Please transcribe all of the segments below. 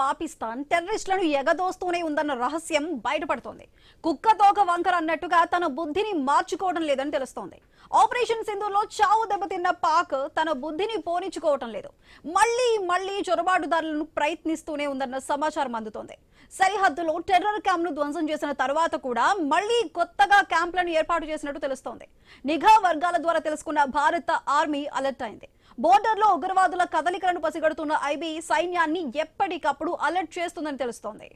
పాకిస్తాన్ టెర్రరిస్టులను ఎగదోస్తూనే ఉందన్న రహస్యం బయటపడుతోంది. కుక్కతోక వంకర అన్నట్టుగా తన బుద్ధిని మార్చుకోవడం లేదని తెలుస్తోంది. ఆపరేషన్ సింధూర్లో చావు దెబ్బతిన్న పాక్ తన బుద్ధిని పోనించుకోవటం లేదు. మళ్లీ చొరబాటుదారులను ప్రయత్నిస్తూనే ఉందన్న సమాచారం అందుతోంది. సరిహద్దులో టెర్రర్ క్యాంప్ ను ధ్వంసం చేసిన తర్వాత కూడా మళ్లీ కొత్తగా క్యాంపులను ఏర్పాటు చేసినట్టు తెలుస్తోంది. నిఘా వర్గాల ద్వారా తెలుసుకున్న భారత ఆర్మీ అలర్ట్ అయింది. బోర్డర్లో ఉగ్రవాదుల కదలికలను పసిగడుతున్న ఐబీ సైన్యాన్ని ఎప్పటికప్పుడు అలర్ట్ చేస్తుందని తెలుస్తోంది.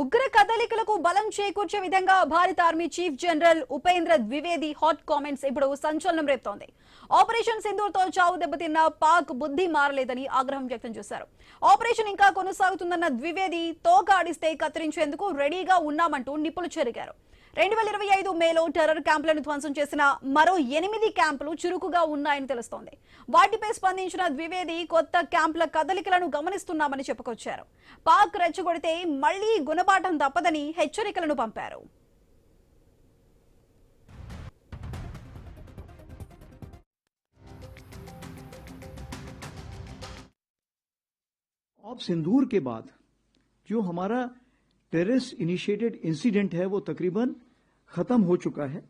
ఉగ్ర కదలికలకు బలం చేకూర్చే విధంగా భారత army chief general Upendra Dwivedi hot comments ఇప్పుడు సంచలనం రేపుతోంది. ఆపరేషన్ సింధూర్ తో చావు దెబ్బతిన్న పాక్ బుద్ధి మారలేదని ఆగ్రహం వ్యక్తం చేశారు. ఆపరేషన్ ఇంకా కొనసాగుతుందన్న ద్వివేది తోక ఆడిస్తే కత్తిరించేందుకు రెడీగా ఉన్నామంటూ నిప్పులు చెరిగారు. 2025 మేలో టెర్రర్ క్యాంపులను ధ్వంసం చేసిన మరో 8 క్యాంపులు చురుకుగా ఉన్నాయని తెలుస్తోంది. వాటిపై స్పందించిన ద్వివేది కొత్త క్యాంపుల కదలికలను గమనిస్తున్నామని చెప్పుకొచ్చారు. పాక్ రెచ్చగొడితే మళ్లీ గుణపాఠం తప్పదని హెచ్చరికలను పంపారు. अब सिंदूर के बाद जो हमारा टेररिस्ट इनिशिएटेड इंसिडेंट है वो तकरीबन खत्म हो चुका है।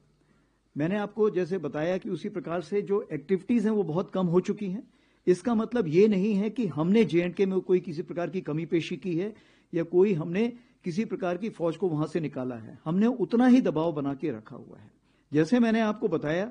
मैंने आपको जैसे बताया कि उसी प्रकार से जो एक्टिविटीज हैं वो बहुत कम हो चुकी हैं। इसका मतलब ये नहीं है कि हमने जेएंडके में कोई किसी प्रकार की कमी पेशी की है या कोई हमने किसी प्रकार की फौज को वहां से निकाला है। हमने उतना ही दबाव बना के रखा हुआ है। जैसे मैंने आपको बताया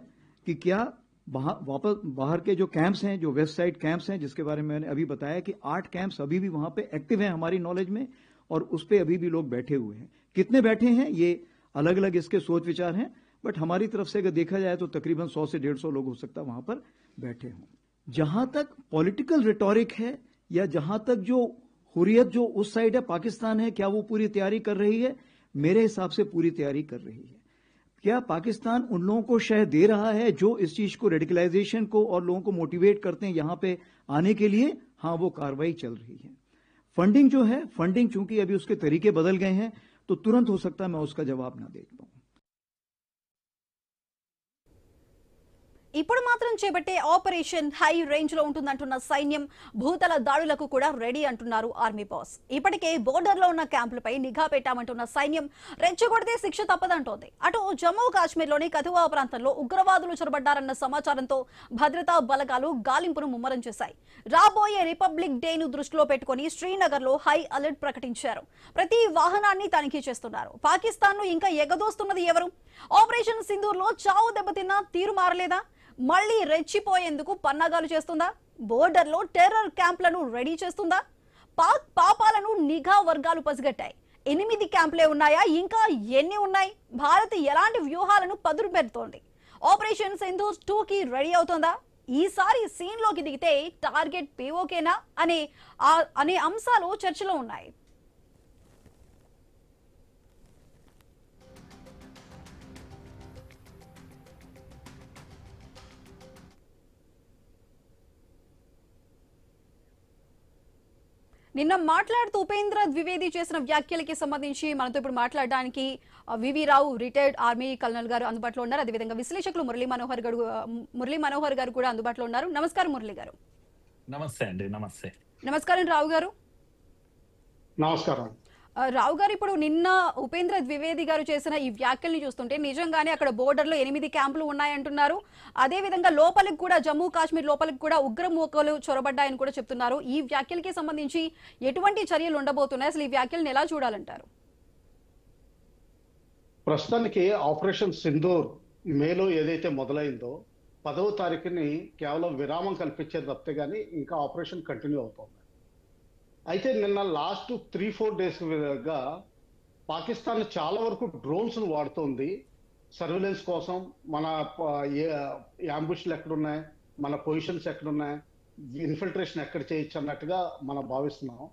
कि क्या वापस बाहर के जो कैंप्स हैं, जो वेस्ट साइड कैंप्स हैं, जिसके बारे में मैंने अभी बताया कि 8 कैंप्स अभी भी वहां पे एक्टिव हैं हमारी नॉलेज में, और उस पर अभी भी लोग बैठे हुए हैं। कितने बैठे हैं ये अलग अलग इसके सोच विचार हैं, बट हमारी तरफ से अगर देखा जाए तो तकरीबन 100 से 150 लोग हो सकता है वहां पर बैठे हों। जहां तक पॉलिटिकल रिटोरिक है या जहां तक जो हुर्रियत जो उस साइड है पाकिस्तान है, क्या वो पूरी तैयारी कर रही है? मेरे हिसाब से पूरी तैयारी कर रही है। क्या पाकिस्तान उन लोगों को शह दे रहा है जो इस चीज को, रेडिकलाइजेशन को और लोगों को मोटिवेट करते हैं यहां पे आने के लिए? हाँ, वो कार्रवाई चल रही है। फंडिंग जो है, फंडिंग चूंकि अभी उसके तरीके बदल गए हैं तो तुरंत हो सकता है मैं उसका जवाब ना दे पाऊं। ఇప్పుడు మాత్రం చేపట్టే ఆపరేషన్ హై రేంజ్ లో ఉంటుందంటున్న సైన్యం భూతల దాడులకు కూడా రెడీ అంటున్నారు ఆర్మీ బాస్. ఇప్పటికే బోర్డర్ లో ఉన్న క్యాంపులపై నిఘా పెట్టామంటున్న సైన్యం రెచ్చగొడితే శిక్ష తప్పదంటోంది. అటు జమ్మూ కాశ్మీర్లోని కథువా ప్రాంతంలో ఉగ్రవాదులు చొరబడ్డారన్న సమాచారంతో భద్రతా బలగాలు గాలింపును ముమ్మరం చేశాయి. రాబోయే రిపబ్లిక్ డే ను దృష్టిలో పెట్టుకుని శ్రీనగర్ లో హై అలర్ట్ ప్రకటించారు. ప్రతి వాహనాన్ని తనిఖీ చేస్తున్నారు. పాకిస్తాన్ ను ఇంకా ఎగదోస్తున్నది ఎవరు? ఆపరేషన్ సింధూర్ లో చావు దెబ్బతిన్న తీరు మారలేదా? మళ్లీ రెచ్చిపోయేందుకు పన్నాగాలు చేస్తుందా? బోర్డర్ లో టెర్రర్ క్యాంపులను రెడీ చేస్తుందా? పాక్ పాపాలను నిఘా వర్గాలు పసిగట్టాయి. 8 క్యాంపులే ఉన్నాయా? ఇంకా ఎన్ని ఉన్నాయి? భారత్ ఎలాంటి వ్యూహాలను పదురు పెడుతోంది? ఆపరేషన్ సింధూర్ 2 కి రెడీ అవుతోందా? ఈసారి సీన్ లోకి దిగితే టార్గెట్ పీఓకేనా అనే అంశాలు చర్చలో ఉన్నాయి. నిన్న మాట్లాడుతూ ఉపేంద్ర ద్వివేది చేసిన వ్యాఖ్యలకి సంబంధించి మనతో ఇప్పుడు మాట్లాడడానికి వివి రావు రిటైర్డ్ ఆర్మీ కల్నల్ గారు అందుబాటులో ఉన్నారు. అదేవిధంగా విశ్లేషకులు మురళీ మనోహర్ గారు కూడా అందుబాటులో ఉన్నారు. నమస్కారం మురళీ గారు. నమస్తే అండి. నమస్కారం రావు గారు. నమస్కారం. రావు గారు, ఇప్పుడు నిన్న ఉపేంద్ర ద్వివేది గారు చేసిన ఈ వ్యాఖ్యల్ని చూస్తుంటే నిజంగానే అక్కడ బోర్డర్ లో 8 క్యాంపులు ఉన్నాయంటున్నారు. అదే విధంగా లోపలికి కూడా జమ్మూ కాశ్మీర్ లోపలికి కూడా ఉగ్రమూకలు చొరబడ్డాయని కూడా చెప్తున్నారు. ఈ వ్యాఖ్యలకి సంబంధించి ఎటువంటి చర్యలు ఉండబోతున్నాయి? అసలు ఈ వ్యాఖ్యలను ఎలా చూడాలంటారు? ప్రస్తుతానికి ఆపరేషన్ సింధూర్ మేలో ఏదైతే మొదలైందో 10వ తారీఖుని కేవలం విరామం కల్పించేది తప్పితే గానీ ఇంకా ఆపరేషన్ కంటిన్యూ అవుతుంది. అయితే నిన్న లాస్ట్ 3-4 డేస్ గా పాకిస్తాన్ చాలా వరకు డ్రోన్స్ ను వాడుతోంది సర్వేలెన్స్ కోసం. మన యాంబుష్లు ఎక్కడున్నాయి, మన పొజిషన్స్ ఎక్కడున్నాయి, ఇన్ఫిల్ట్రేషన్ ఎక్కడ చేయొచ్చు అన్నట్టుగా మనం భావిస్తున్నాం.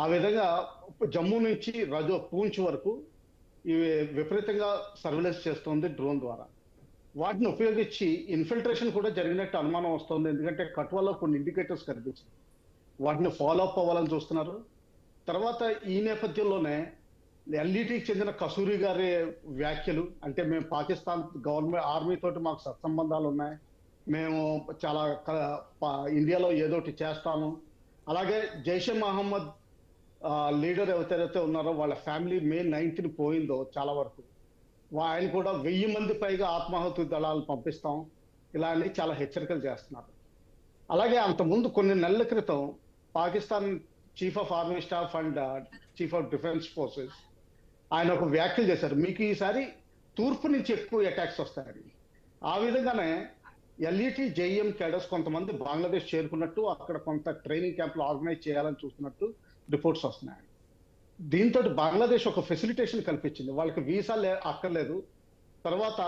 ఆ విధంగా జమ్మూ నుంచి పూంచ్ వరకు ఇవి విపరీతంగా సర్వేలెన్స్ చేస్తుంది డ్రోన్ ద్వారా. వాటిని ఉపయోగించి ఇన్ఫిల్ట్రేషన్ కూడా జరిగినట్టు అనుమానం వస్తుంది. ఎందుకంటే కట్వాలో కొన్ని ఇండికేటర్స్ కనిపించాయి. వాటిని ఫాలో అప్ అవ్వాలని చూస్తున్నారు. తర్వాత ఈ నేపథ్యంలోనే ఎల్ఈటీకి చెందిన కసూరి గారి వ్యాఖ్యలు, అంటే మేము పాకిస్తాన్ గవర్నమెంట్ ఆర్మీ తోటి మాకు సత్సంబంధాలు ఉన్నాయి, మేము చాలా ఇండియాలో ఏదోటి చేస్తాము, అలాగే జైషే మహమ్మద్ లీడర్ ఎవరైతే ఉన్నారో వాళ్ళ ఫ్యామిలీ మే 9th పోయిందో చాలా వరకు, ఆయన కూడా 1000 మంది పైగా ఆత్మాహుతి దళాలు పంపిస్తాం, ఇలా అని చాలా హెచ్చరికలు చేస్తున్నారు. అలాగే అంతకుముందు కొన్ని నెలల క్రితం Pakistan chief of army staff and chief of defence forces ఆయన ఒక వ్యాఖ్యలు చేశారు, మీకు ఈసారి తూర్పు నుంచి ఎక్కువ అటాక్స్ వస్తాయని. ఆ విధంగానే ఎల్ఈటీ జేఎం క్యాడర్స్ కొంతమంది బంగ్లాదేశ్ చేరుకున్నట్టు, అక్కడ కొంత ట్రైనింగ్ క్యాంపులు ఆర్గనైజ్ చేయాలని చూస్తున్నట్టు రిపోర్ట్స్ వస్తున్నాయి. దీంతో బంగ్లాదేశ్ ఒక ఫెసిలిటేషన్ కల్పించింది, వాళ్ళకి వీసా అక్కర్లేదు, తర్వాత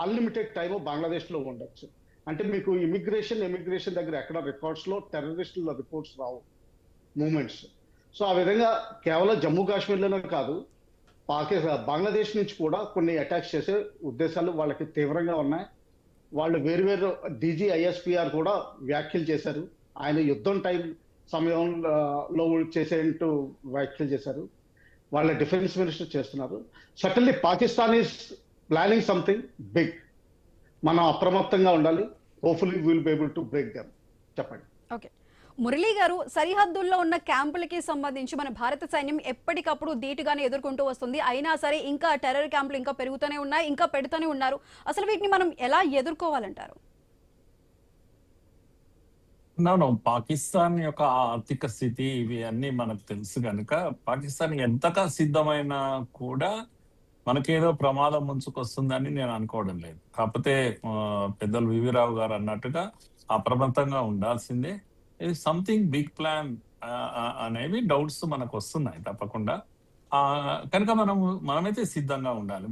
అన్లిమిటెడ్ టైం బంగ్లాదేశ్ లో ఉండొచ్చు. అంటే మీకు ఇమిగ్రేషన్ దగ్గర ఎక్కడ రికార్డ్స్ లో టెర్రరిస్టుల రిపోర్ట్స్ రావు, మూమెంట్స్. సో ఆ విధంగా కేవలం జమ్మూ కాశ్మీర్లోనే కాదు, బంగ్లాదేశ్ నుంచి కూడా కొన్ని అటాక్స్ చేసే ఉద్దేశాలు వాళ్ళకి తీవ్రంగా ఉన్నాయి. వాళ్ళు వేరువేరు DGISPR కూడా వ్యాఖ్యలు చేశారు, ఆయన యుద్ధం టైం సమయంలో చేసేంటూ వ్యాఖ్యలు చేశారు, వాళ్ళ డిఫెన్స్ మినిస్టర్ చేస్తున్నారు. Suddenly Pakistan is planning something big, మనం అప్రమత్తంగా ఉండాలి. Hopefully will be able to break them. చెప్పండి. ఓకే మురళీ గారు, సరిహద్దుల్లో ఉన్న క్యాంపులకి సంబంధించి మన భారత సైన్యం ఎప్పటికప్పుడు ధీటుగానే ఎదుర్కొంటూ వస్తుంది, అయినా సరే ఇంకా టెర్రర్ క్యాంపులు ఇంకా పెరుగుతూనే ఉన్నాయి, ఇంకా పెడుతూనే ఉన్నారు. అసలు వీటిని మనం ఎలా ఎదుర్కోవాలంటారు? పాకిస్తాన్ యొక్క ఆర్థిక స్థితి ఇవి అన్ని మనకు తెలుసు కనుక పాకిస్తాన్ ఎంతగా సిద్ధమైనా కూడా మనకేదో ప్రమాదం ముంచుకొస్తుందని నేను అనుకోవడం లేదు. కాకపోతే పెద్దలు వివి రావు గారు అన్నట్టుగా అప్రమత్తంగా ఉండాల్సిందే. ఇది సంథింగ్ బిగ్ ప్లాన్ అనేవి డౌట్స్ మనకు వస్తున్నాయి తప్పకుండా. కనుక మనమైతే సిద్ధంగా ఉండాలి.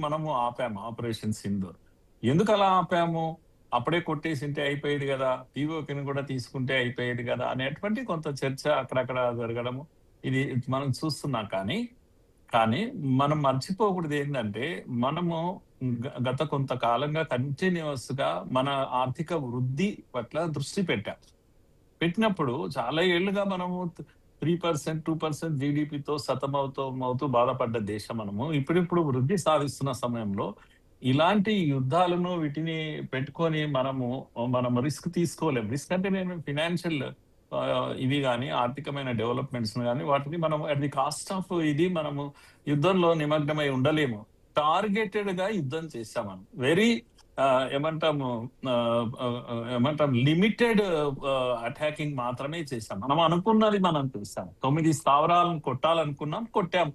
మనము ఆపాము ఆపరేషన్ సింధూర్. ఎందుకు అలా ఆపాము? అప్పుడే కొట్టేసింటే అయిపోయేది కదా, పీఓకిని కూడా తీసుకుంటే అయిపోయేది కదా అనేటువంటి కొంత చర్చ అక్కడక్కడ జరగడము ఇది మనం చూస్తున్నాం. కానీ మనం మర్చిపోకూడదు ఏంటంటే, మనము గత కొంతకాలంగా కంటిన్యూస్ గా మన ఆర్థిక వృద్ధి పట్ల దృష్టి పెట్టినప్పుడు చాలా ఏళ్లుగా మనము 3%, 2% జీడిపితో సతమవుతూ బాధపడ్డ దేశం మనము. ఇప్పుడు వృద్ధి సాధిస్తున్న సమయంలో ఇలాంటి యుద్ధాలను వీటిని పెట్టుకొని మనం రిస్క్ తీసుకోలేము. రిస్క్ అంటే నేను ఫినాన్షియల్ ఇవి కానీ ఆర్థికమైన డెవలప్మెంట్స్ కానీ వాటిని మనం అట్ ది కాస్ట్ ఆఫ్ ఇది మనము యుద్ధంలో నిమగ్నమై ఉండలేము. టార్గెటెడ్ గా యుద్ధం చేస్తాం మనం. వెరీ ఏమంటాం లిమిటెడ్ అటాకింగ్ మాత్రమే చేస్తాం. మనం అనుకున్నది మనం చూస్తాం. 9 స్థావరాలను కొట్టాలనుకున్నాం, కొట్టాం,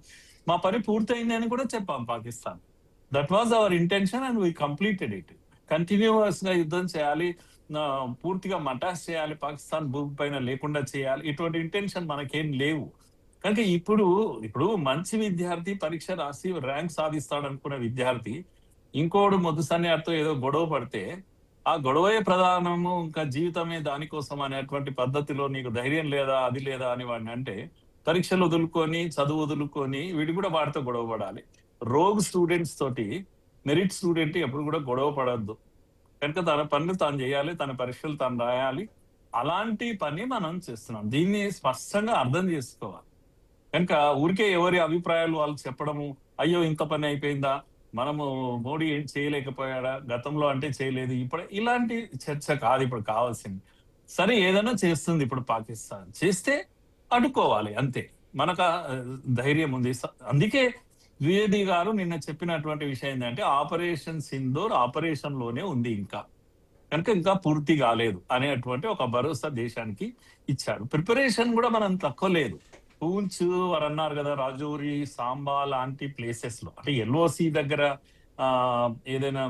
మా పని పూర్తయింది అని కూడా చెప్పాం Pakistan. That was our intention and we completed it. Continuous గా యుద్ధం చేయాలి, పూర్తిగా మటాస్ చేయాలి, పాకిస్తాన్ భూమి పైన లేకుండా చేయాలి, ఇటువంటి ఇంటెన్షన్ మనకేం లేవు. కనుక ఇప్పుడు మంచి విద్యార్థి పరీక్ష రాసి ర్యాంక్ సాధిస్తాడు అనుకున్న విద్యార్థి ఇంకోడు మొదటిసారితో ఏదో గొడవ పడితే ఆ గొడవే ప్రధానము, ఇంకా జీవితమే దానికోసం అనేటువంటి పద్ధతిలో నీకు ధైర్యం లేదా అది లేదా అని వాడిని అంటే పరీక్షలు వదులుకొని చదువు వదులుకొని వీడు కూడా వాడితో గొడవ పడాలి. రోగ్ స్టూడెంట్స్ తోటి మెరిట్ స్టూడెంట్ ఎప్పుడు కూడా గొడవ పడద్దు. కనుక తన పనులు తాను చేయాలి, తన పరీక్షలు తాను రాయాలి. అలాంటి పని మనం చేస్తున్నాం. దీన్ని స్పష్టంగా అర్థం చేసుకోవాలి. కనుక ఊరికే ఎవరి అభిప్రాయాలు వాళ్ళు చెప్పడము, అయ్యో ఇంత పని అయిపోయిందా, మనము మోడీ ఏం చేయలేకపోయాడా, గతంలో అంటే చేయలేదు, ఇప్పుడు ఇలాంటి చర్చ కాదు ఇప్పుడు కావాల్సింది. సరే ఏదైనా చేస్తుంది ఇప్పుడు పాకిస్తాన్, చేస్తే అడ్డుకోవాలి అంతే, మనకు ధైర్యం ఉంది. అందుకే ద్వివేది గారు నిన్న చెప్పినటువంటి విషయం ఏంటంటే ఆపరేషన్ సింధూర్ ఆపరేషన్ లోనే ఉంది ఇంకా, కనుక ఇంకా పూర్తి కాలేదు అనేటువంటి ఒక భరోసా దేశానికి ఇచ్చాడు. ప్రిపరేషన్ కూడా మనం తక్కువ లేదు. పూంచ్ వారు అన్నారు కదా, రాజౌరి, సాంబా లాంటి ప్లేసెస్ లో, అంటే LOC దగ్గర ఏదైనా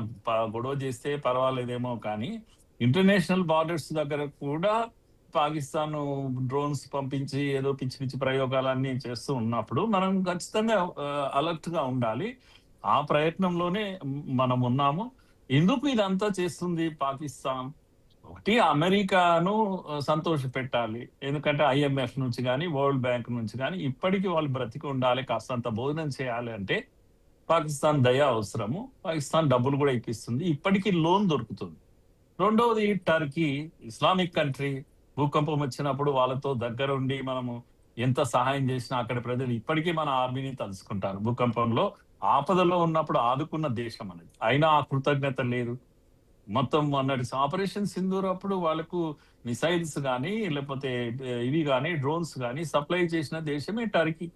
గొడవ చేస్తే పర్వాలేదేమో, కానీ ఇంటర్నేషనల్ బార్డర్స్ దగ్గర కూడా పాకిస్తాన్ డ్రోన్స్ పంపించి ఏదో పిచ్చి పిచ్చి ప్రయోగాలన్నీ చేస్తూ ఉన్నప్పుడు మనం ఖచ్చితంగా అలర్ట్ గా ఉండాలి. ఆ ప్రయత్నంలోనే మనం ఉన్నాము. ఎందుకు ఇదంతా చేస్తుంది పాకిస్తాన్? ఒకటి, అమెరికాను సంతోష పెట్టాలి, ఎందుకంటే IMF నుంచి కానీ వరల్డ్ బ్యాంక్ నుంచి కానీ ఇప్పటికీ వాళ్ళు బ్రతికి ఉండాలి, కాస్తంత భోజనం చేయాలి అంటే పాకిస్తాన్ దయ అవసరము, పాకిస్తాన్ డబ్బులు కూడా ఇప్పిస్తుంది, ఇప్పటికీ లోన్ దొరుకుతుంది. రెండవది టర్కీ, ఇస్లామిక్ కంట్రీ, భూకంపం వచ్చినప్పుడు వాళ్ళతో దగ్గరుండి మనము ఎంత సహాయం చేసినా అక్కడ ప్రజలు ఇప్పటికీ మన ఆర్మీని తలుచుకుంటారు. భూకంపంలో ఆపదలో ఉన్నప్పుడు ఆదుకున్న దేశం అనేది, అయినా ఆ కృతజ్ఞత లేదు. మొత్తం అన్నట్టు ఆపరేషన్ సింధూర్ అప్పుడు వాళ్ళకు మిసైల్స్ కానీ లేకపోతే ఇవి కానీ డ్రోన్స్ కానీ సప్లై చేసిన దేశమే టర్కీ.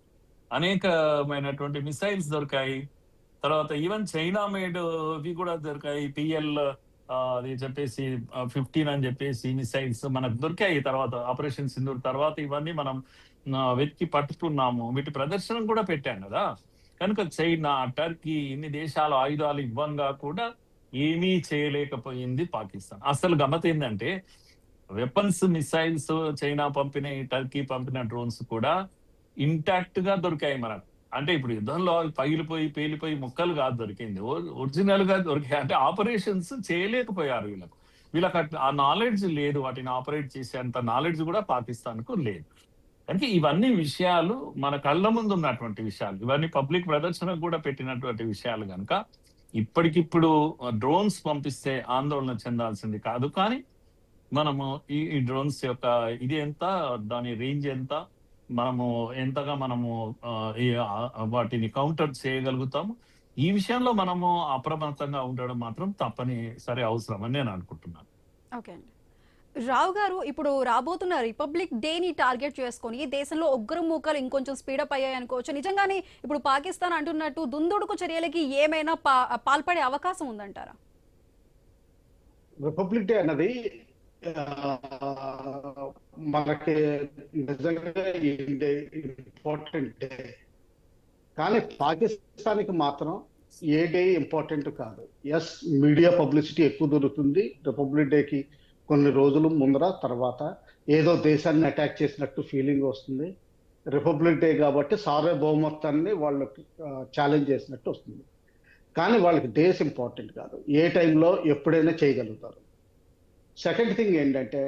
అనేకమైనటువంటి మిసైల్స్ దొరికాయి. తర్వాత ఈవెన్ చైనా మేడ్ ఇవి కూడా దొరికాయి, పిఎల్ అది చెప్పేసి 15 అని చెప్పేసి మిసైల్స్ మనకు దొరికాయి. తర్వాత ఆపరేషన్ సింధూర్ తర్వాత ఇవన్నీ మనం వెతికి పట్టుకున్నాము. వీటి ప్రదర్శన కూడా పెట్టాం కదా. కనుక చైనా, టర్కీ ఇన్ని దేశాలు ఆయుధాలు ఇవ్వంగా కూడా ఏమీ చేయలేకపోయింది పాకిస్తాన్. అసలు గమ్మత్ ఏంటంటే వెపన్స్, మిసైల్స్ చైనా పంపిన, టర్కీ పంపిన డ్రోన్స్ కూడా ఇంటాక్ట్ గా దొరికాయి మనకు. అంటే ఇప్పుడు యుద్ధంలో పగిలిపోయి పేలిపోయి ముక్కలు కాదు దొరికింది, ఒరిజినల్ గా దొరికాయి. అంటే ఆపరేషన్స్ చేయలేకపోయారు వీళ్ళకి ఆ నాలెడ్జ్ లేదు, వాటిని ఆపరేట్ చేసేంత నాలెడ్జ్ కూడా పాకిస్తాన్ కు లేదు. కనుక ఇవన్నీ విషయాలు మన కళ్ళ ముందు ఉన్నటువంటి విషయాలు, ఇవన్నీ పబ్లిక్ ప్రదర్శనకు కూడా పెట్టినటువంటి విషయాలు. కనుక ఇప్పటికిప్పుడు డ్రోన్స్ పంపిస్తే ఆందోళన చెందాల్సింది కాదు. కానీ మనము ఈ డ్రోన్స్ యొక్క ఇది ఎంత, దాని రేంజ్ ఎంత, మనము ఎంతగా మనము వాటిని కౌంటర్ చేయగలుగుతాము, ఈ విషయంలో మనము అప్రమత్తంగా ఉండడం మాత్రం తప్పనిసరి అవసరం అని నేను అనుకుంటున్నాను. ఓకే అండి. రావు గారు, ఇప్పుడు రాబోతున్న రిపబ్లిక్ డేని టార్గెట్ చేసుకొని దేశంలో ఉగ్ర మూకలు ఇంకొంచెం స్పీడప్ అయ్యాయి అనుకోవచ్చు. నిజంగానే ఇప్పుడు పాకిస్తాన్ అంటున్నట్టు దుందుడుకు చర్యలకి ఏమైనా పాల్పడే అవకాశం ఉందంటారా? రిపబ్లిక్ డే అన్నది మనకి నిజంగా ఇంపార్టెంట్ డే, కానీ పాకిస్తాన్కి మాత్రం ఏ డే ఇంపార్టెంట్ కాదు. ఎస్, మీడియా పబ్లిసిటీ ఎక్కువ దొరుకుతుంది రిపబ్లిక్ డేకి కొన్ని రోజులు ముందర, తర్వాత ఏదో దేశాన్ని అటాక్ చేసినట్టు ఫీలింగ్ వస్తుంది. రిపబ్లిక్ డే కాబట్టి సార్వభౌమత్వాన్ని వాళ్ళకి ఛాలెంజ్ చేసినట్టు వస్తుంది. కానీ వాళ్ళకి డేస్ ఇంపార్టెంట్ కాదు, ఏ టైంలో ఎప్పుడైనా చేయగలుగుతారు. సెకండ్ థింగ్ ఏంటంటే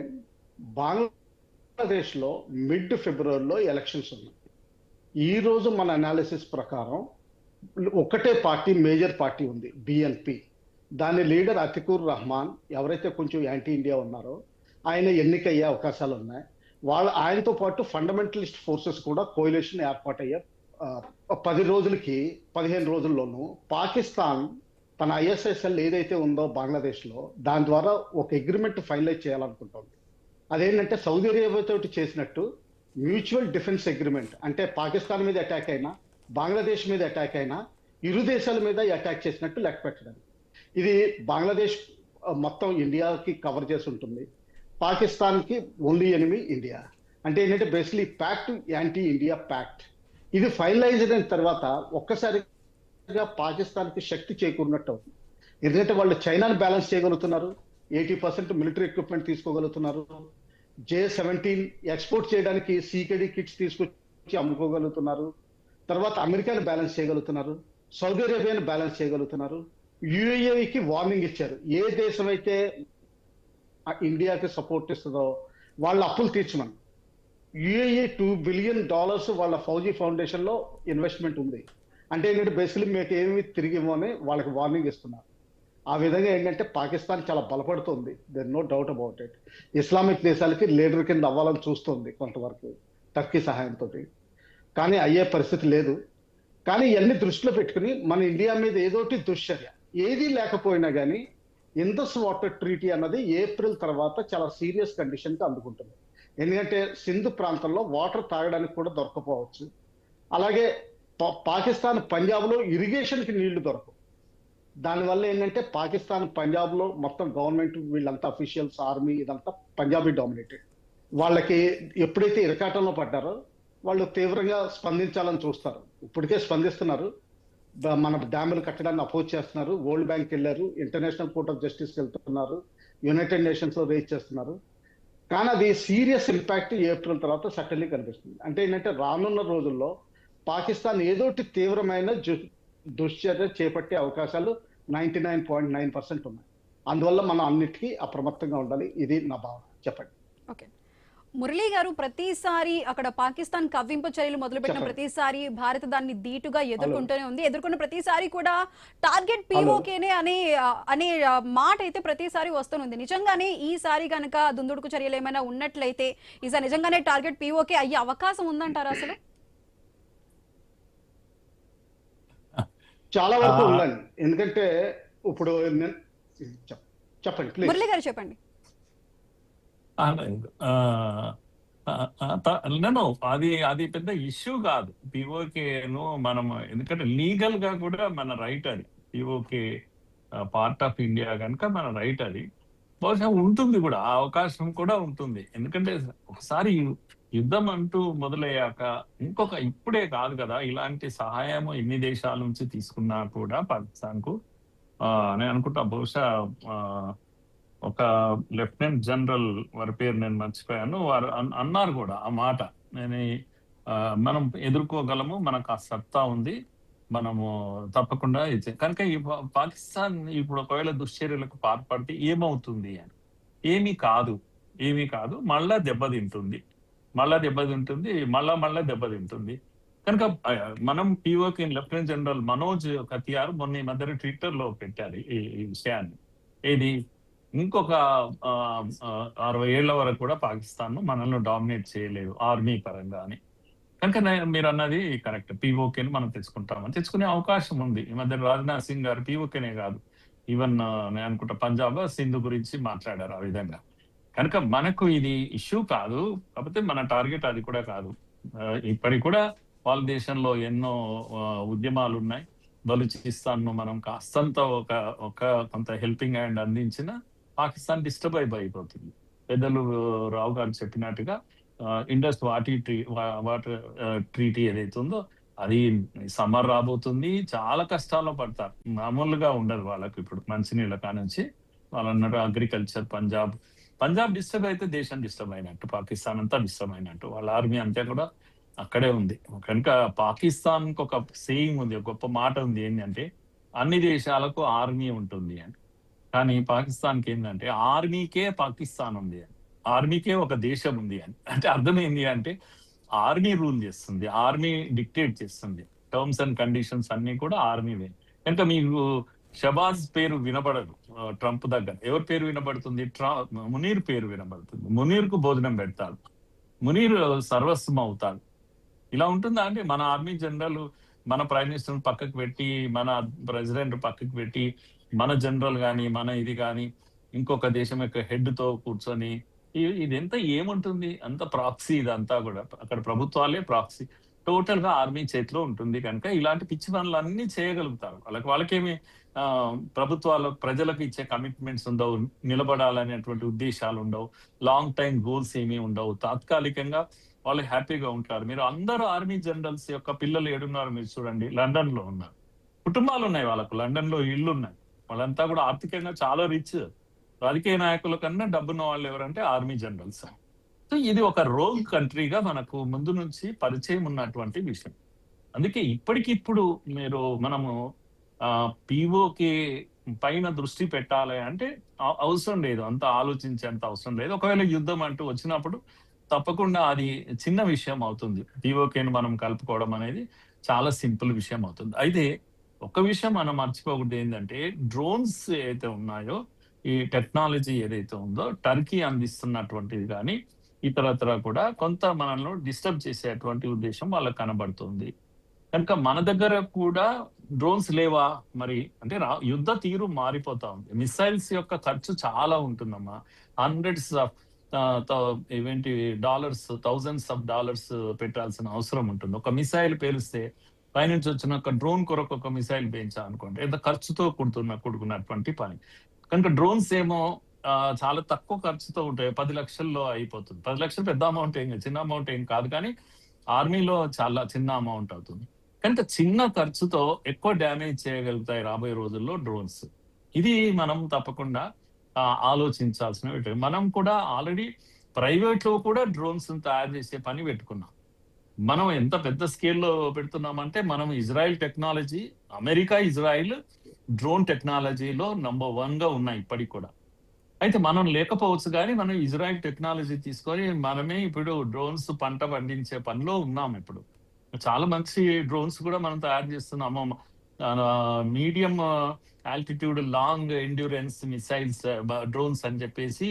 బంగ్లాదేశ్లో మిడ్ ఫిబ్రవరిలో ఎలక్షన్స్ ఉన్నాయి. ఈ రోజు మన అనాలిసిస్ ప్రకారం ఒకటే పార్టీ, మేజర్ పార్టీ ఉంది, బిఎన్పి. దాని లీడర్ అతికుర్ రహమాన్, ఎవరైతే కొంచెం యాంటీ ఇండియా ఉన్నారో ఆయన ఎన్నికయ్యే అవకాశాలు ఉన్నాయి. ఆయనతో పాటు ఫండమెంటలిస్ట్ ఫోర్సెస్ కూడా కోయిలేషన్ ఏర్పాటయ్యారు. 10 రోజులకి 15 రోజుల్లోనూ పాకిస్తాన్ తన ఐఎస్ఎస్ఎల్ ఏదైతే ఉందో బంగ్లాదేశ్లో, దాని ద్వారా ఒక అగ్రిమెంట్ ఫైనలైజ్ చేయాలనుకుంటుంది. అదేంటంటే సౌదీ అరేబియా తోటి చేసినట్టు మ్యూచువల్ డిఫెన్స్ అగ్రిమెంట్. అంటే పాకిస్తాన్ మీద అటాక్ అయినా, బంగ్లాదేశ్ మీద అటాక్ అయినా, ఇరు దేశాల మీద అటాక్ చేసినట్టు లెక్క పెట్టడానికి. ఇది బంగ్లాదేశ్ మొత్తం ఇండియాకి కవర్ చేసి ఉంటుంది, పాకిస్తాన్కి ఓన్లీ ఎనిమీ ఇండియా. అంటే ఏంటంటే basically pact, anti India pact. ఇది ఫైనలైజ్ అయిన తర్వాత ఒక్కసారిగా పాకిస్తాన్కి శక్తి చేకూరినట్టు అవుతుంది. ఎందుకంటే వాళ్ళు చైనాని బ్యాలెన్స్ చేయగలుగుతున్నారు, 80% మిలిటరీ ఎక్విప్మెంట్ తీసుకోగలుగుతున్నారు, J-17 ఎక్స్పోర్ట్ చేయడానికి సీకేడీ కిట్స్ తీసుకొచ్చి అమ్ముకోగలుగుతున్నారు, తర్వాత అమెరికాని బ్యాలెన్స్ చేయగలుగుతున్నారు, సౌదీ అరేబియాని బ్యాలెన్స్ చేయగలుగుతున్నారు, యుఏఈకి వార్నింగ్ ఇచ్చారు. ఏ దేశం అయితే ఇండియాకి సపోర్ట్ ఇస్తుందో వాళ్ళ అప్పులు తీర్చమని. యుఏఈ $2 బిలియన్ వాళ్ళ ఫౌజీ ఫౌండేషన్ లో ఇన్వెస్ట్మెంట్ ఉంది. అంటే ఏంటంటే బేసిక్లీ మీకు ఏమి తిరిగి ఇవ్వమని వాళ్ళకి వార్నింగ్ ఇస్తున్నారు. ఆ విధంగా ఏంటంటే పాకిస్తాన్ చాలా బలపడుతుంది, there no doubt about it. Islamic దేశాలకి లీడర్ కింద అవ్వాలని చూస్తుంది కొంతవరకు టర్కీ సహాయంతో, కానీ అయ్యే పరిస్థితి లేదు. కానీ ఇవన్నీ దృష్టిలో పెట్టుకుని మన ఇండియా మీద ఏదోటి దుశ్చర్య ఏదీ లేకపోయినా కానీ ఇండస్ వాటర్ ట్రీటీ అన్నది ఏప్రిల్ తర్వాత చాలా సీరియస్ కండిషన్కి అందుకుంటుంది. ఎందుకంటే సింధు ప్రాంతంలో వాటర్ తాగడానికి కూడా దొరకపోవచ్చు. అలాగే పాకిస్తాన్ పంజాబ్లో ఇరిగేషన్కి నీళ్లు దొరకవు. దానివల్ల ఏంటంటే పాకిస్తాన్ పంజాబ్లో మొత్తం గవర్నమెంట్ వీళ్ళంతా అఫీషియల్స్, ఆర్మీ ఇదంతా పంజాబీ డామినేటెడ్. వాళ్ళకి ఎప్పుడైతే ఇరకాటంలో పడ్డారో వాళ్ళు తీవ్రంగా స్పందించాలని చూస్తారు. ఇప్పటికే స్పందిస్తున్నారు, మన డ్యాములు కట్టడాన్ని అపోజ్ చేస్తున్నారు, వరల్డ్ బ్యాంక్ వెళ్ళారు, ఇంటర్నేషనల్ కోర్ట్ ఆఫ్ జస్టిస్కి వెళ్తున్నారు, యునైటెడ్ నేషన్స్ లో రేజ్ చేస్తున్నారు. కానీ అది సీరియస్ ఇంపాక్ట్ ఏప్రిల్ తర్వాత సడన్లీ కనిపిస్తుంది. అంటే ఏంటంటే రానున్న రోజుల్లో పాకిస్తాన్ ఏదోటి తీవ్రమైన దుశ్చర్య చేపట్టే అవకాశాలు 99.9% ఉన్నాయి. అందువల్ల మనం అన్నిటికీ అప్రమత్తంగా ఉండాలి. ఇది నా భావన. చెప్పండి. ఓకే. మురళీ గారు, ప్రతిసారి అక్కడ పాకిస్తాన్ కవ్వింపు చర్యలు మొదలుపెట్టిన చెప్పండి. ప్రతిసారి భారత్ దాన్ని ధీటుగా ఎదుర్కొంటూనే ఉంది. ఎదుర్కొన్న ప్రతిసారి కూడా టార్గెట్ పీఓకేనే అనే మాట అయితే ప్రతిసారి వస్తుంది. నిజంగానే ఈసారి కనుక దుందుడుకు చర్యలు ఏమైనా ఉన్నట్లయితే ఈసారి నిజంగానే టార్గెట్ పీఓకే అయ్యే అవకాశం ఉందంటారా అసలు? చాలా వరకు ఉందండి. ఎందుకంటే ఇప్పుడు చెప్పండి ప్లీజ్. మురళీ గారు చెప్పండి. నేను అది పెద్ద ఇష్యూ కాదు. పిఓకేను మనం ఎందుకంటే లీగల్ గా కూడా మన రైట్ అది. పిఓకే పార్ట్ ఆఫ్ ఇండియా కనుక మన రైట్ అది. బహుశా ఉంటుంది కూడా, ఆ అవకాశం కూడా ఉంటుంది. ఎందుకంటే ఒకసారి యుద్ధం అంటూ మొదలయ్యాక ఇప్పుడే కాదు కదా, ఇలాంటి సహాయం ఎన్ని దేశాల నుంచి తీసుకున్నా కూడా పాకిస్తాన్ కు నేను అనుకుంటా బహుశా ఒక లెఫ్టినెంట్ జనరల్ వారి పేరు నేను మర్చిపోయాను, వారు అన్నారు కూడా ఆ మాట. మనం ఎదుర్కోగలము, మనకు ఆ సత్తా ఉంది, మనము తప్పకుండా కనుక ఈ పాకిస్తాన్ ఇప్పుడు ఒకవేళ దుశ్చర్యలకు పాల్పడితే ఏమవుతుంది అని. ఏమీ కాదు, మళ్ళా దెబ్బతింటుంది, మళ్ళా దెబ్బతింటుంది. కనుక మనం PoK lieutenant general Manoj Katiyar మొన్న ఈ మధ్య ట్విట్టర్ లో పెట్టారు ఈ విషయాన్ని. ఏది ఇంకొక 60 ఏళ్ల వరకు కూడా పాకిస్తాన్ మనల్ని డామినేట్ చేయలేదు ఆర్మీ పరంగా అని. కనుక మీరు అన్నది కరెక్ట్. పిఓకేని మనం తెచ్చుకునే అవకాశం ఉంది. ఈ మధ్య రాజ్నాథ్ సింగ్ గారు పిఓకేనే కాదు, ఈవెన్ నేను అనుకుంటా పంజాబ్ సింధు గురించి మాట్లాడారు ఆ విధంగా. కనుక మనకు ఇది ఇష్యూ కాదు, కాకపోతే మన టార్గెట్ అది కూడా కాదు. ఇప్పటికి కూడా వాళ్ళ దేశంలో ఎన్నో ఉద్యమాలు ఉన్నాయి. బలూచిస్తాన్ ను మనం కాస్తంత కొంత హెల్పింగ్ హ్యాండ్ అందించిన పాకిస్తాన్ డిస్టర్బ్ అయిపోతుంది. పెద్దలు రావు గారు చెప్పినట్టుగా ఇండస్ వాటర్ ట్రీటీ ఏదైతే ఉందో అది సమ్మర్ రాబోతుంది, చాలా కష్టాల్లో పడతారు. మామూలుగా ఉండదు వాళ్ళకి. ఇప్పుడు మంచినీళ్ళ కానుంచి వాళ్ళు అన్నారు అగ్రికల్చర్, పంజాబ్ డిస్టర్బ్ అయితే దేశం డిస్టర్బ్ అయినట్టు, పాకిస్తాన్ అంతా డిస్టర్బ్ అయినట్టు. వాళ్ళ ఆర్మీ అంతా కూడా అక్కడే ఉంది. కనుక పాకిస్తాన్ కు ఒక సేయింగ్ ఉంది, గొప్ప మాట ఉంది, ఏంటంటే అన్ని దేశాలకు ఆర్మీ ఉంటుంది అని. కానీ పాకిస్తాన్ కి ఏంటంటే ఆర్మీకే పాకిస్తాన్ ఉంది అని, ఆర్మీకే ఒక దేశం ఉంది అని. అంటే అర్థం ఏంటి అంటే ఆర్మీ రూల్ చేస్తుంది, ఆర్మీ డిక్టేట్ చేస్తుంది, టర్మ్స్ అండ్ కండిషన్స్ అన్ని కూడా ఆర్మీవే. కనుక మీకు షబాజ్ పేరు వినపడదు ట్రంప్ దగ్గర. ఎవరి పేరు వినపడుతుంది? మునీర్ పేరు వినపడుతుంది. మునీర్ కు భోజనం పెడతాడు, మునీర్ సర్వస్వం అవుతాడు. ఇలా ఉంటుందా అంటే మన ఆర్మీ జనరల్ మన ప్రైమ్ మినిస్టర్ పక్కకు పెట్టి, మన ప్రెసిడెంట్ పక్కకు పెట్టి, మన జనరల్ గాని మన ఇది కానీ ఇంకొక దేశం యొక్క హెడ్ తో కూర్చొని ఇదంతా ఏముంటుంది? అంత ప్రాక్సీ, ఇదంతా కూడా అక్కడ ప్రభుత్వాలే ప్రాక్సీ. టోటల్ గా ఆర్మీ చేతిలో ఉంటుంది. కనుక ఇలాంటి పిచ్చి పనులు అన్ని చేయగలుగుతారు. వాళ్ళకేమి ప్రభుత్వాలు ప్రజలకు ఇచ్చే కమిట్మెంట్స్ ఉండవు, నిలబడాలనేటువంటి ఉద్దేశాలు ఉండవు, లాంగ్ టైం గోల్స్ ఏమీ ఉండవు. తాత్కాలికంగా వాళ్ళు హ్యాపీగా ఉంటారు. మీరు అందరూ ఆర్మీ జనరల్స్ యొక్క పిల్లలు ఏడున్నారు మీరు చూడండి, లండన్ లో ఉన్నారు, కుటుంబాలు ఉన్నాయి వాళ్ళకు, లండన్ లో ఇళ్ళు ఉన్నాయి. వాళ్ళంతా కూడా ఆర్థికంగా చాలా రిచ్. రాజకీయ నాయకుల కన్నా డబ్బున్న వాళ్ళు ఎవరంటే ఆర్మీ జనరల్స్. సో ఇది ఒక రోగ్ కంట్రీగా మనకు ముందు నుంచి పరిచయం ఉన్నటువంటి విషయం. అందుకే ఇప్పటికిప్పుడు మనము పిఓకే పైన దృష్టి పెట్టాలి అంటే అవసరం లేదు, అంత ఆలోచించేంత అవసరం లేదు. ఒకవేళ యుద్ధం అంటూ వచ్చినప్పుడు తప్పకుండా అది చిన్న విషయం అవుతుంది. పిఓకేని మనం కలుపుకోవడం అనేది చాలా సింపుల్ విషయం అవుతుంది. అయితే ఒక విషయం మనం మర్చిపోకూడదు, ఏంటంటే డ్రోన్స్ ఏదైతే ఉన్నాయో, ఈ టెక్నాలజీ ఏదైతే ఉందో టర్కీ అందిస్తున్నటువంటిది కానీ ఇతరత్ర కూడా కొంత మనల్ని డిస్టర్బ్ చేసేటువంటి ఉద్దేశం వాళ్ళకి కనబడుతుంది. కనుక మన దగ్గర కూడా డ్రోన్స్ లేవా మరి అంటే యుద్ధ తీరు మారిపోతా ఉంది. మిసైల్స్ యొక్క ఖర్చు చాలా ఉంటుందమ్మా. Hundreds of thousands of dollars పెట్టాల్సిన అవసరం ఉంటుంది. ఒక మిసైల్ పేలిస్తే పైనుంచి వచ్చిన ఒక డ్రోన్ కొరకు ఒక మిసైల్ పేయించాలనుకోండి, ఎంత ఖర్చుతో కూడుకున్నటువంటి పని. కనుక డ్రోన్స్ ఏమో చాలా తక్కువ ఖర్చుతో ఉంటాయి, 10 లక్షల్లో అయిపోతుంది. 10 లక్షలు పెద్ద అమౌంట్ ఏం, చిన్న అమౌంట్ ఏం కాదు, కానీ ఆర్మీలో చాలా చిన్న అమౌంట్ అవుతుంది. కనుక చిన్న ఖర్చుతో ఎక్కువ డ్యామేజ్ చేయగలుగుతాయి రాబోయే రోజుల్లో డ్రోన్స్. ఇది మనం తప్పకుండా ఆలోచించాల్సిన విషయం. మనం కూడా ఆల్రెడీ ప్రైవేట్ లో కూడా డ్రోన్స్ తయారు చేసే పని పెట్టుకున్నాం. మనం ఎంత పెద్ద స్కేల్లో పెడుతున్నామంటే మనం Israel technology, America Israel drone టెక్నాలజీలో నంబర్ 1 గా ఉన్నాయి ఇప్పటికి కూడా. అయితే మనం లేకపోవచ్చు, కానీ మనం ఇజ్రాయెల్ టెక్నాలజీ తీసుకొని మనమే ఇప్పుడు డ్రోన్స్ పంట పండించే పనిలో ఉన్నాం. ఇప్పుడు చాలా మంచి డ్రోన్స్ కూడా మనం తయారు చేస్తున్నాము. Medium altitude long endurance missiles drones అని చెప్పేసి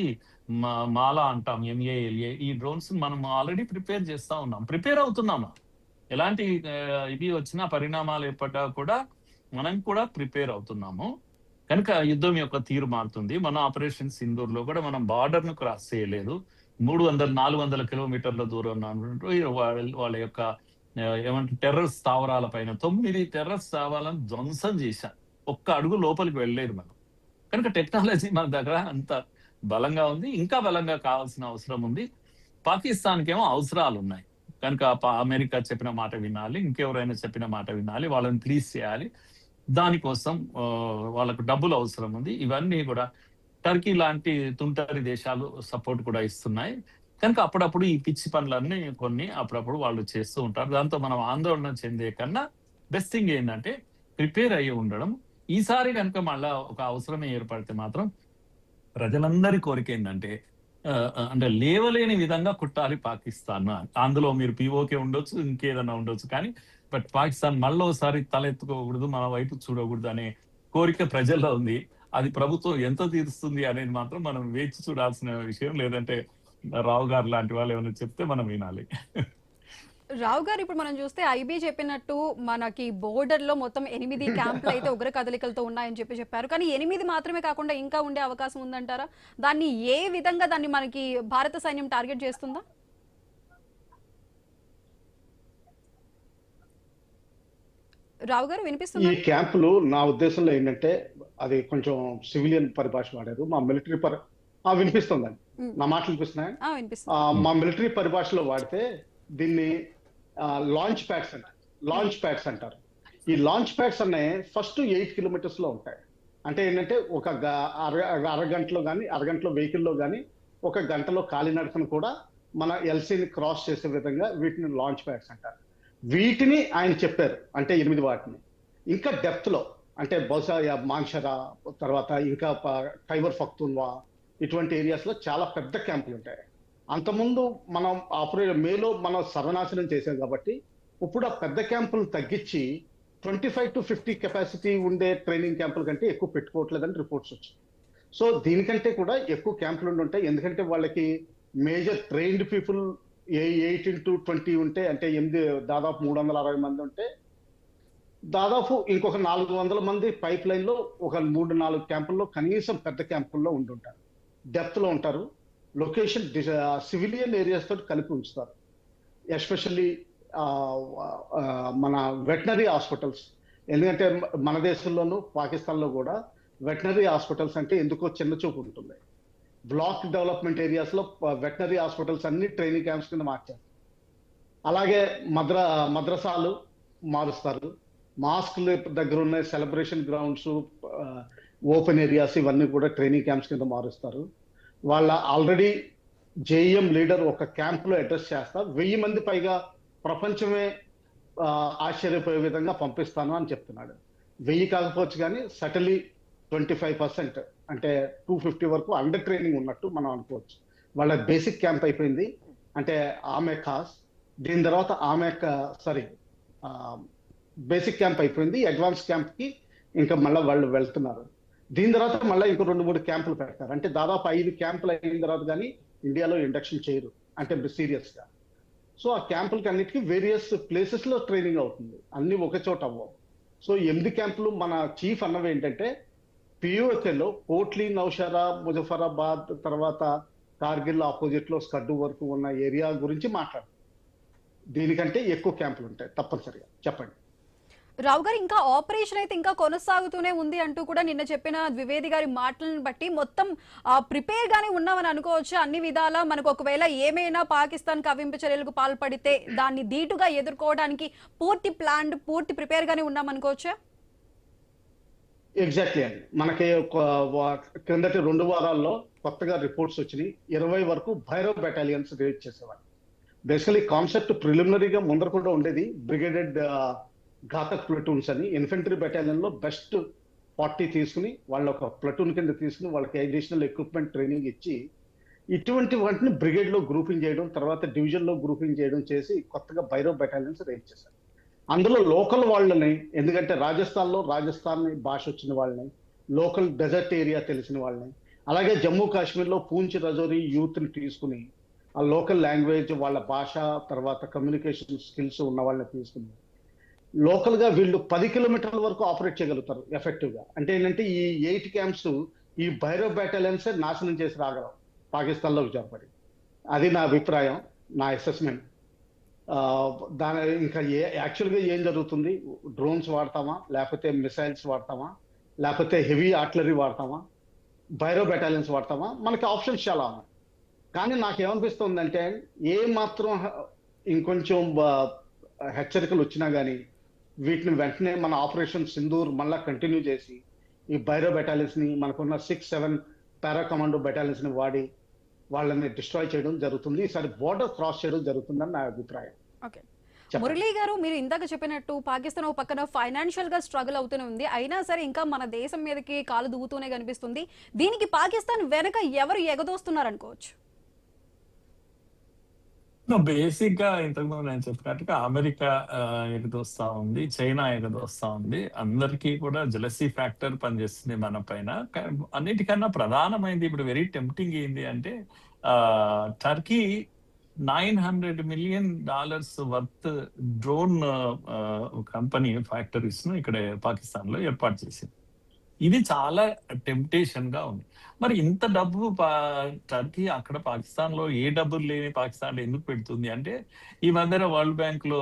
మాలా అంటాం, MALA. ఈ డ్రోన్స్ మనం ఆల్రెడీ ప్రిపేర్ చేస్తా ఉన్నాం, ప్రిపేర్ అవుతున్నాము. ఎలాంటి ఇవి వచ్చినా, పరిణామాలు ఏర్పడ్డా కూడా మనం కూడా ప్రిపేర్ అవుతున్నాము. కనుక యుద్ధం యొక్క తీరు మారుతుంది. మన ఆపరేషన్ సింధూర్ లో కూడా మనం బార్డర్ ను క్రాస్ చేయలేదు. 300-400 కిలోమీటర్ల దూరం వాళ్ళ యొక్క ఏమంటే టెర్రర్ స్థావరాల పైన 9 టెర్రర్ స్థావరాలను ధ్వంసం చేశాం. ఒక్క అడుగు లోపలికి వెళ్ళలేదు మనం. కనుక టెక్నాలజీ మన దగ్గర అంత బలంగా ఉంది, ఇంకా బలంగా కావాల్సిన అవసరం ఉంది. పాకిస్తాన్కి ఏమో అవసరాలు ఉన్నాయి. కనుక అమెరికా చెప్పిన మాట వినాలి, ఇంకెవరైనా చెప్పిన మాట వినాలి, వాళ్ళని ప్లీజ్ చేయాలి. దానికోసం వాళ్ళకు డబ్బులు అవసరం ఉంది. ఇవన్నీ కూడా టర్కీ లాంటి తుంటరి దేశాలు సపోర్ట్ కూడా ఇస్తున్నాయి. కనుక అప్పుడప్పుడు ఈ పిచ్చి పనులన్నీ కొన్ని అప్పుడప్పుడు వాళ్ళు చేస్తూ ఉంటారు. దాంతో మనం ఆందోళన చెందే కన్నా బెస్ట్ థింగ్ ఏంటంటే ప్రిపేర్ అయ్యి ఉండడం. ఈసారి కనుక మళ్ళా ఒక అవసరమే ఏర్పడితే మాత్రం ప్రజలందరి కోరిక ఏంటంటే అంటే లేవలేని విధంగా కుట్టాలి పాకిస్తాన్. అందులో మీరు POK ఉండొచ్చు, ఇంకేదన్నా ఉండొచ్చు, కానీ బట్ పాకిస్తాన్ మళ్ళోసారి తలెత్తుకోకూడదు, మన వైపు చూడకూడదు అనే కోరిక ప్రజల్లో ఉంది. అది ప్రభుత్వం ఎంత తీరుస్తుంది అనేది మాత్రం మనం వేచి చూడాల్సిన విషయం. లేదంటే రావు గారు లాంటి వాళ్ళు ఏమైనా చెప్తే మనం వినాలి. రావు గారు, ఇప్పుడు మనం చూస్తే IB చెప్పినట్టు మనకి బోర్డర్ లో మొత్తం 8 క్యాంపులు అయితే ఉగ్ర కదలికలతో ఉన్నాయని చెప్పారు. కానీ 8 మాత్రమే కాకుండా ఇంకా ఉండే అవకాశం ఉందంటారా? దాన్ని ఏ విధంగా దాన్ని మనకి భారత సైన్యం టార్గెట్ చేస్తుందా? రావు గారు వినిపిస్తుంది? ఈ క్యాంపులు నా ఉద్దేశంలో ఏంటంటే అది కొంచెం సివిలియన్ పరిభాష వాడారు. మా మిలిటరీ వినిపిస్తుందండి, నా మాటలు వినిపిస్తున్నాయి. మా మిలిటరీ పరిభాషలో వాడితే దీన్ని లాంచ్ ప్యాడ్స్ అంటారు. ఈ లాంచ్ ప్యాడ్స్ అనే ఫస్ట్ 8 కిలోమీటర్స్ లో ఉంటాయి. అంటే ఏంటంటే ఒక అరగంటలో వెహికల్లో కానీ ఒక గంటలో కాలినడకను కూడా మన LCని క్రాస్ చేసే విధంగా వీటిని లాంచ్ ప్యాడ్స్ అంటారు. వీటిని ఆయన చెప్పారు అంటే 8 వాటిని. ఇంకా డెప్త్ లో అంటే బహుశా మాన్షరా, తర్వాత ఇంకా ఖైబర్ పఖ్తూన్వా, ఇటువంటి ఏరియాస్ లో చాలా పెద్ద క్యాంపులు ఉంటాయి. అంతకుముందు మనం మేలో మనం సర్వనాశనం చేసాం కాబట్టి ఇప్పుడు ఆ పెద్ద క్యాంపులు తగ్గించి 25 to 50 కెపాసిటీ ఉండే ట్రైనింగ్ క్యాంపుల కంటే ఎక్కువ పెట్టుకోవట్లేదని రిపోర్ట్స్ వచ్చాయి. సో దీనికంటే కూడా ఎక్కువ క్యాంపులు ఉండి ఉంటాయి. ఎందుకంటే వాళ్ళకి మేజర్ ట్రైన్డ్ పీపుల్ 8 into 20 ఉంటే, అంటే దాదాపు 360 మంది ఉంటే, దాదాపు ఇంకొక 400 మంది పైప్ లైన్ లో ఒక 3-4 క్యాంపుల్లో కనీసం పెద్ద క్యాంపుల్లో ఉంటుంటారు. డెప్త్ లో ఉంటారు. లొకేషన్ సివిలియన్ ఏరియాస్ తోటి కలిపి ఉంచుతారు. ఎస్పెషల్లీ మన వెటనరీ హాస్పిటల్స్, ఎందుకంటే మన దేశంలోనూ పాకిస్తాన్లో కూడా వెటనరీ హాస్పిటల్స్ అంటే ఎందుకో చిన్న చూపు ఉంటుంది. బ్లాక్ డెవలప్మెంట్ ఏరియాస్ లో వెటనరీ హాస్పిటల్స్ అన్ని ట్రైనింగ్ క్యాంప్స్ కింద మార్చారు. అలాగే మద్రసాలు మారుస్తారు. మాస్క్ల దగ్గర ఉన్న సెలబ్రేషన్ గ్రౌండ్స్, ఓపెన్ ఏరియాస్ ఇవన్నీ కూడా ట్రైనింగ్ క్యాంప్స్ కింద మారుస్తారు. వాళ్ళ ఆల్రెడీ JEM లీడర్ ఒక క్యాంప్ లో అడ్రస్ చేస్తా 1000 మంది పైగా ప్రపంచమే ఆశ్చర్యపోయే విధంగా పంపిస్తాను అని చెప్తున్నాడు. 1000 కాకపోవచ్చు కానీ సటలీ 25% అంటే 250 వరకు అండర్ ట్రైనింగ్ ఉన్నట్టు మనం అనుకోవచ్చు. వాళ్ళ బేసిక్ క్యాంప్ అయిపోయింది, అంటే ఖాస్. దీని తర్వాత బేసిక్ క్యాంప్ అయిపోయింది. అడ్వాన్స్ క్యాంప్ కి ఇంకా మళ్ళీ వాళ్ళు వెళ్తున్నారు. దీని తర్వాత మళ్ళీ ఇంకో 2-3 క్యాంపులు పెడతారు. అంటే దాదాపు 5 క్యాంపులు అయిన తర్వాత కానీ ఇండియాలో ఇండక్షన్ చేయరు అంటే సీరియస్ గా. సో ఆ క్యాంపులకి అన్నిటికీ వేరియస్ ప్లేసెస్ లో ట్రైనింగ్ అవుతుంది, అన్ని ఒక చోట అవ్వవు. సో 8 క్యాంపులు మన చీఫ్ అన్నవి ఏంటంటే POKలో కోట్లీ, నౌషారా, ముజఫరాబాద్, తర్వాత కార్గిల్ ఆపోజిట్ లో స్కడ్డు వరకు ఉన్న ఏరియా గురించి మాట్లాడు. దీనికంటే ఎక్కువ క్యాంపులు ఉంటాయి తప్పనిసరిగా. చెప్పండి రావు గారు, ఇంకా ఆపరేషన్ అయితే ఇంకా కొనసాగుతూనే ఉంది అంటూ కూడా నిన్న చెప్పిన ద్వివేది గారి మాటలను బట్టి మొత్తం ప్రిపేర్ గానే ఉన్నామని అనుకోవచ్చు. అన్ని విధాలా మనకు ఒకవేళ ఏమైనా పాకిస్తాన్ కవ్వింపు చర్యలకు పాల్పడితే దాన్ని ధీటుగా ఎదుర్కోవడానికి పూర్తి ప్రిపేర్ గానే ఉన్నాం అనుకోవచ్చా? ఎగ్జాక్ట్లీ అండి. మనకి క్రిందటి 2 వారాల్లో కొత్తగా రిపోర్ట్స్ వచ్చినాయి. 20 వరకు భైరవ్ బెటాలియన్స్ రేట్ చేసేవాళ్ళు. బేసికలీ కాన్సెప్ట్ ప్రిలిమినరీగా ముందర కూడా ఉండేది. బ్రిగేడెడ్ ఘాతక్ ప్లటూన్స్ అని ఇన్ఫెంట్రీ బెటాలియన్ లో బెస్ట్ 40 తీసుకుని వాళ్ళ ఒక ప్లటూన్ కింద తీసుకుని వాళ్ళకి అడిషనల్ ఎక్విప్మెంట్ ట్రైనింగ్ ఇచ్చి ఇటువంటి వాటిని బ్రిగేడ్ లో గ్రూపింగ్ చేయడం, తర్వాత డివిజన్ లో గ్రూపింగ్ చేయడం చేసి కొత్తగా భైరవ్ బెటాలియన్స్ రేజ్ చేశారు. అందులో లోకల్ వాళ్ళని, ఎందుకంటే రాజస్థాన్ భాష వచ్చిన వాళ్ళని, లోకల్ డెజర్ట్ ఏరియా తెలిసిన వాళ్ళని, అలాగే జమ్మూ కాశ్మీర్లో పూంచ్ రజౌరి యూత్ని తీసుకుని ఆ లోకల్ లాంగ్వేజ్, వాళ్ళ భాష, తర్వాత కమ్యూనికేషన్ స్కిల్స్ ఉన్న వాళ్ళని తీసుకుని లోకల్గా వీళ్ళు 10 కిలోమీటర్ల వరకు ఆపరేట్ చేయగలుగుతారు ఎఫెక్టివ్గా. అంటే ఏంటంటే ఈ 8 క్యాంప్స్ ఈ భైరవ్ బెటాలియన్సే నాశనం చేసి రాగలవు పాకిస్తాన్లోకి జరపడి. అది నా అభిప్రాయం, నా అసెస్మెంట్. దాని ఇంకా యాక్చువల్గా ఏం జరుగుతుంది, డ్రోన్స్ వాడతామా, లేకపోతే మిసైల్స్ వాడతామా, లేకపోతే హెవీ ఆర్టిలరీ వాడతామా, భైరవ్ బెటాలియన్స్ వాడతామా, మనకి ఆప్షన్స్ చాలా ఉన్నాయి. కానీ నాకేమనిపిస్తుందంటే ఏ మాత్రం ఇంకొంచెం హెచ్చరికలు వచ్చినా కానీ వీటిని వెంటనే మన ఆపరేషన్ సింధూర్ మళ్ళా కంటిన్యూ చేసి ఈ భైరవ్ బెటాలియన్స్ ని, మనకున్న 6-7 పారా కమాండో బెటాలియన్స్ ని వాడి వాళ్ళని డిస్ట్రాయ్ చేయడం జరుగుతుంది. ఈసారి బోర్డర్ క్రాస్ చేయడం జరుగుతుందని నా అభిప్రాయం. ఓకే మురళీ గారు, మీరు ఇందాక చెప్పినట్టు పాకిస్తాన్ ఒక పక్కన ఫైనాన్షియల్ గా స్ట్రగుల్ అవుతూనే ఉంది, అయినా సరే ఇంకా మన దేశం మీదకి కాలు దువ్వుతూనే కనిపిస్తుంది. దీనికి పాకిస్తాన్ వెనక ఎవరు ఎగదోస్తున్నారు అనుకోవచ్చు? బేసిక్ గా ఇంతకుముందు నేను చెప్పినట్టుగా అమెరికా ఎగదోస్తా ఉంది, చైనా ఎగదోస్తా ఉంది. అందరికీ కూడా జెలసీ ఫ్యాక్టర్ పనిచేస్తుంది మన పైన. అన్నిటికన్నా ప్రధానమైనది ఇప్పుడు వెరీ టెంప్టింగ్ ఏంటి అంటే Turkey $900 million worth drone company factories ను ఇక్కడ పాకిస్తాన్ లో ఏర్పాటు చేసింది. ఇది చాలా టెంప్టేషన్ గా ఉంది. మరి ఇంత డబ్బు టర్కీ అక్కడ పాకిస్తాన్ లో ఏ డబ్బులు లేని పాకిస్తాన్ లో ఎందుకు పెడుతుంది అంటే, ఈ మధ్యన వరల్డ్ బ్యాంక్ లో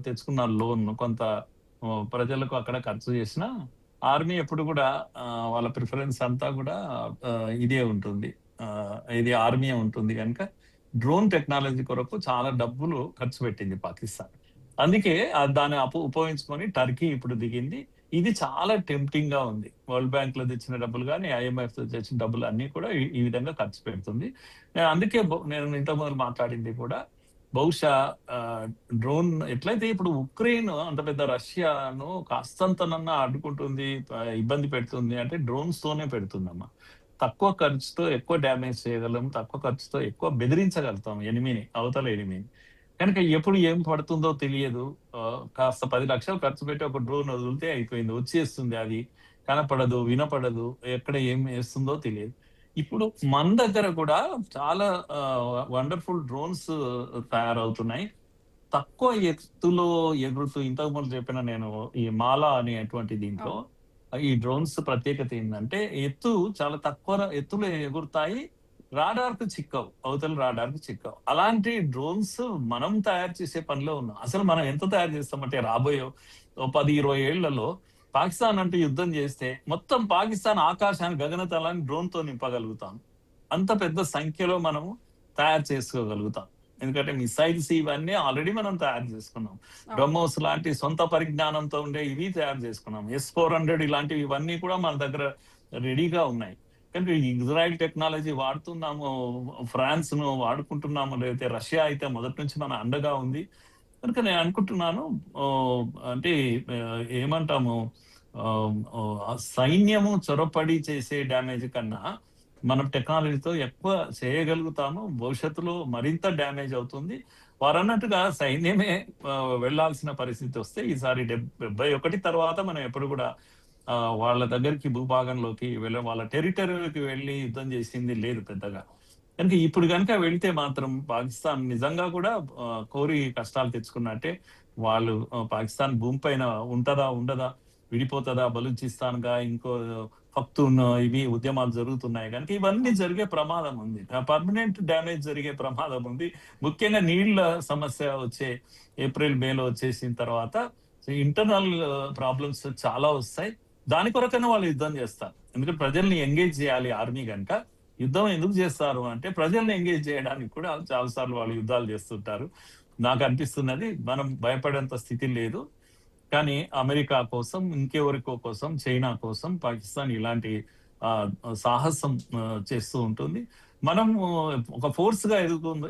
తెచ్చుకున్న లోన్ కొంత ప్రజలకు అక్కడ ఖర్చు చేసిన ఆర్మీ ఎప్పుడు కూడా వాళ్ళ ప్రిఫరెన్స్ అంతా కూడా ఇదే ఉంటుంది, ఇది ఆర్మీ ఉంటుంది కనుక డ్రోన్ టెక్నాలజీ కొరకు చాలా డబ్బులు ఖర్చు పెట్టింది పాకిస్తాన్. అందుకే దాన్ని ఉపయోగించుకొని టర్కీ ఇప్పుడు దిగింది. ఇది చాలా టెంప్టింగ్ గా ఉంది. వరల్డ్ బ్యాంక్ లో తెచ్చిన డబ్బులు కానీ IMF లో తెచ్చిన డబ్బులు అన్ని కూడా ఈ విధంగా ఖర్చు పెడుతుంది. అందుకే నేను ఇంతకుముందు మాట్లాడింది కూడా బహుశా డ్రోన్ ఎట్లయితే ఇప్పుడు ఉక్రెయిన్ అంత పెద్ద రష్యాను కాస్తంతనన్నా అడ్డుకుంటుంది, ఇబ్బంది పెడుతుంది అంటే డ్రోన్స్ తోనే పెడుతుందమ్మా. తక్కువ ఖర్చుతో ఎక్కువ డ్యామేజ్ చేయగలం, తక్కువ ఖర్చుతో ఎక్కువ బెదిరించగలుగుతాం ఎనిమిని, అవతల ఎనిమిని. కనుక ఎప్పుడు ఏం పడుతుందో తెలియదు. కాస్త 10 లక్షలు ఖర్చు పెట్టి ఒక డ్రోన్ వదిలితే అయిపోయింది, వచ్చేస్తుంది. అది కనపడదు, వినపడదు, ఎక్కడ ఏం వేస్తుందో తెలియదు. ఇప్పుడు మన దగ్గర కూడా చాలా వండర్ఫుల్ డ్రోన్స్ తయారవుతున్నాయి. తక్కువ ఎత్తులో ఎగురుతూ, ఇంతకు ముందు చెప్పిన నేను ఈ మాలా అనేటువంటి దీంట్లో ఈ డ్రోన్స్ ప్రత్యేకత ఏంటంటే ఎత్తు చాలా తక్కువ ఎత్తులో ఎగురుతాయి, రాడార్ కు చిక్కవు, అవతల రాడార్ కు చిక్కవు. అలాంటి డ్రోన్స్ మనం తయారు చేసే పనిలో ఉన్నాం. అసలు మనం ఎంత తయారు చేస్తామంటే రాబోయే 10-20 ఏళ్లలో పాకిస్తాన్ అంటూ యుద్ధం చేస్తే మొత్తం పాకిస్తాన్ ఆకాశాన్ని, గగనతలాన్ని డ్రోన్ తో నింపగలుగుతాం. అంత పెద్ద సంఖ్యలో మనము తయారు చేసుకోగలుగుతాం. ఎందుకంటే మిసైల్స్ ఇవన్నీ ఆల్రెడీ మనం తయారు చేసుకున్నాం. బ్రహ్మోస్ లాంటి సొంత పరిజ్ఞానంతో ఉండే ఇవి తయారు చేసుకున్నాం. S-400 ఇలాంటివి ఇవన్నీ కూడా మన దగ్గర రెడీగా ఉన్నాయి. కానీ ఇజ్రాయెల్ టెక్నాలజీ వాడుతున్నాము, ఫ్రాన్స్ ను వాడుకుంటున్నాము, లేకపోతే రష్యా అయితే మొదటి నుంచి మన అండగా ఉంది. కనుక నేను అనుకుంటున్నాను అంటే ఏమంటాము, సైన్యము చొరపడి చేసే డ్యామేజ్ కన్నా మనం టెక్నాలజీతో ఎక్కువ చేయగలుగుతాము. భవిష్యత్తులో మరింత డ్యామేజ్ అవుతుంది. వారు అన్నట్టుగా సైన్యమే వెళ్లాల్సిన పరిస్థితి వస్తే ఈసారి 71 తర్వాత మనం ఎప్పుడు కూడా వాళ్ళ దగ్గరికి భూభాగంలోకి వాళ్ళ టెరిటరీలోకి వెళ్ళి యుద్ధం చేసింది లేదు పెద్దగా. కనుక ఇప్పుడు కనుక వెళితే మాత్రం పాకిస్తాన్ నిజంగా కూడా కోరి కష్టాలు తెచ్చుకున్నట్టే. వాళ్ళు పాకిస్తాన్ భూమి పైన ఉంటదా ఉండదా, విడిపోతుందా, బలూచిస్తాన్ గా ఇంకో పఖ్తూన్ ఇవి ఉద్యమాలు జరుగుతున్నాయి కనుక ఇవన్నీ జరిగే ప్రమాదం ఉంది, పర్మనెంట్ డ్యామేజ్ జరిగే ప్రమాదం ఉంది. ముఖ్యంగా నీళ్ల సమస్య వచ్చే ఏప్రిల్ మేలో వచ్చేసిన తర్వాత ఇంటర్నల్ ప్రాబ్లమ్స్ చాలా వస్తాయి. దాని కొరకైనా వాళ్ళు యుద్ధం చేస్తారు. ఎందుకంటే ప్రజల్ని ఎంగేజ్ చేయాలి ఆర్మీ కనుక. యుద్ధం ఎందుకు చేస్తారు అంటే ప్రజల్ని ఎంగేజ్ చేయడానికి కూడా చాలా సార్లు వాళ్ళు యుద్ధాలు చేస్తుంటారు. నాకు అనిపిస్తున్నది మనం భయపడేంత స్థితి లేదు. కానీ అమెరికా కోసం, ఇంకెవరికో కోసం, చైనా కోసం పాకిస్తాన్ ఇలాంటి సాహసం చేస్తూ ఉంటుంది. మనం ఒక ఫోర్స్ గా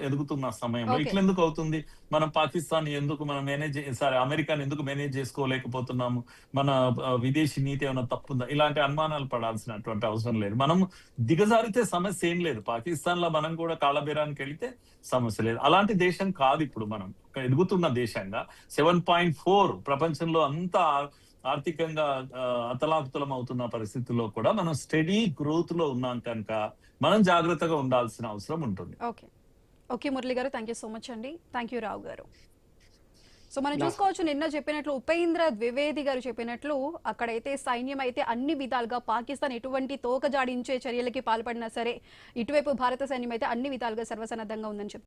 ఎదుగుతున్న సమయంలో Okay. ఇట్లా ఎందుకు అవుతుంది? మనం పాకిస్తాన్ ఎందుకు మనం అమెరికాని ఎందుకు మేనేజ్ చేసుకోలేకపోతున్నాము? మన విదేశీ నీతి ఏమైనా తప్పుందా? ఇలాంటి అనుమానాలు పడాల్సినటువంటి అవసరం లేదు. మనం దిగజారితే సమస్య ఏం లేదు. పాకిస్తాన్ లో మనం కూడా కాళ్ళబేరానికి వెళితే సమస్య లేదు. అలాంటి దేశం కాదు ఇప్పుడు మనం. ఒక ఎదుగుతున్న దేశంగా 7.4 ప్రపంచంలో అంతా ఆర్థికంగా అతలాకుతలం అవుతున్న పరిస్థితుల్లో కూడా మనం స్టడీ గ్రోత్ లో ఉన్నాం కనుక మనం జాగ్రత్తగా ఉండాల్సిన అవసరం ఉంటుంది. ఓకే ఓకే మురళి గారు, థ్యాంక్ యూ సో మచ్ అండి. థ్యాంక్ యూ రావు గారు. సో మనం చూసుకోవచ్చు, నిన్న చెప్పినట్లు ఉపేంద్ర ద్వివేది గారు చెప్పినట్లు అక్కడైతే సైన్యం అయితే అన్ని విధాలుగా పాకిస్తాన్ ఎటువంటి తోక జాడించే చర్యలకి పాల్పడినా సరే ఇటువైపు భారత సైన్యం అయితే అన్ని విధాలుగా సర్వసన్నద్ధంగా ఉందని చెప్పారు.